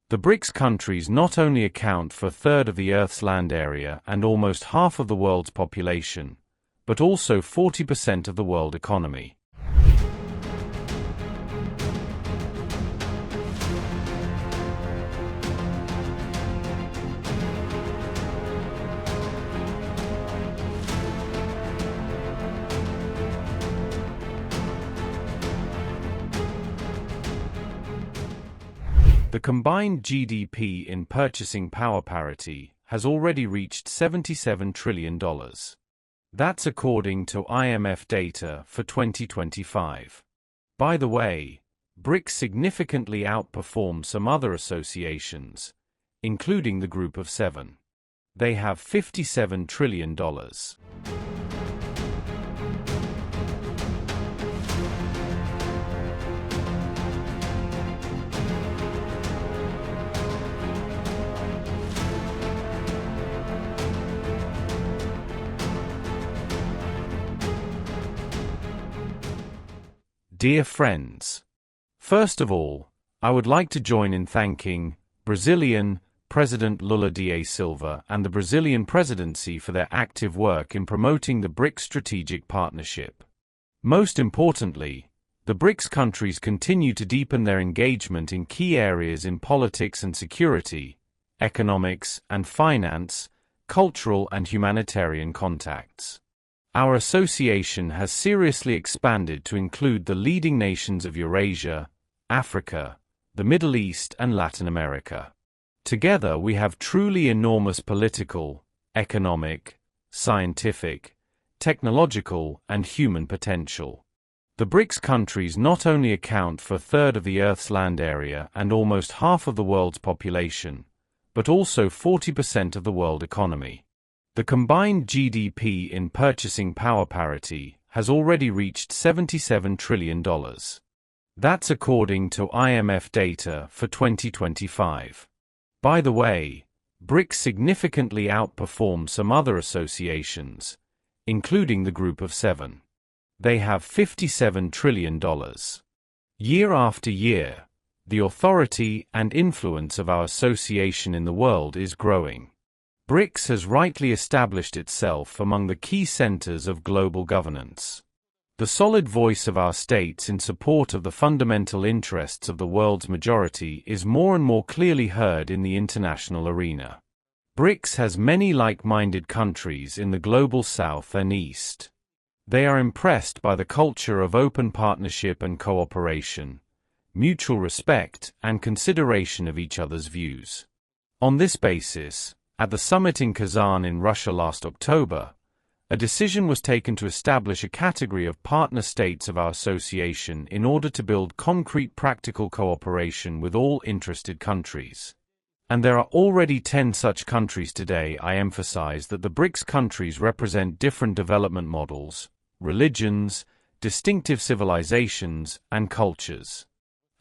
The BRICS countries not only account for a third of the Earth's land area and almost half of the world's population, but also 40% of the world economy. The combined GDP in purchasing power parity has already reached $77 trillion. That's according to IMF data for 2025. By the way, BRICS significantly outperform some other associations, including the Group of Seven. They have $57 trillion. Dear friends, first of all, I would like to join in thanking Brazilian President Lula da Silva and the Brazilian presidency for their active work in promoting the BRICS strategic partnership. Most importantly, the BRICS countries continue to deepen their engagement in key areas in politics and security, economics and finance, cultural and humanitarian contacts. Our association has seriously expanded to include the leading nations of Eurasia, Africa, the Middle East and Latin America. Together we have truly enormous political, economic, scientific, technological and human potential. The BRICS countries not only account for a third of the Earth's land area and almost half of the world's population, but also 40% of the world economy. The combined GDP in purchasing power parity has already reached $77 trillion. That's according to IMF data for 2025. By the way, BRICS significantly outperform some other associations, including the Group of Seven. They have $57 trillion. Year after year, the authority and influence of our association in the world is growing. BRICS has rightly established itself among the key centers of global governance. The solid voice of our states in support of the fundamental interests of the world's majority is more and more clearly heard in the international arena. BRICS has many like-minded countries in the global south and east. They are impressed by the culture of open partnership and cooperation, mutual respect and consideration of each other's views. On this basis, at the summit in Kazan in Russia last October, a decision was taken to establish a category of partner states of our association in order to build concrete practical cooperation with all interested countries. And there are already 10 such countries today. I emphasize that the BRICS countries represent different development models, religions, distinctive civilizations, and cultures.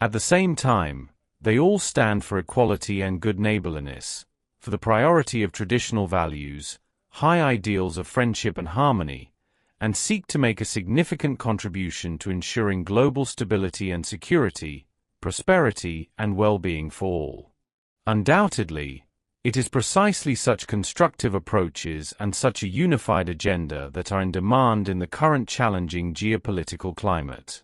At the same time, they all stand for equality and good neighborliness, for the priority of traditional values, high ideals of friendship and harmony, and seek to make a significant contribution to ensuring global stability and security, prosperity and well-being for all. Undoubtedly, it is precisely such constructive approaches and such a unified agenda that are in demand in the current challenging geopolitical climate.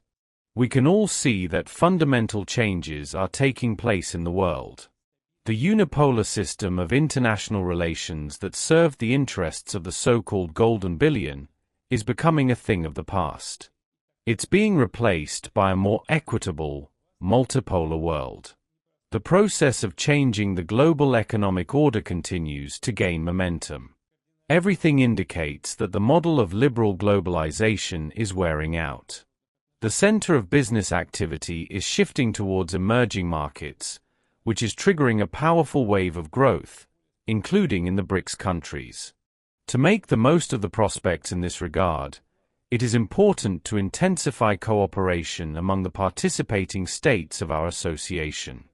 We can all see that fundamental changes are taking place in the world. The unipolar system of international relations that served the interests of the so-called Golden Billion is becoming a thing of the past. It's being replaced by a more equitable, multipolar world. The process of changing the global economic order continues to gain momentum. Everything indicates that the model of liberal globalization is wearing out. The center of business activity is shifting towards emerging markets, which is triggering a powerful wave of growth, including in the BRICS countries. To make the most of the prospects in this regard, it is important to intensify cooperation among the participating states of our association.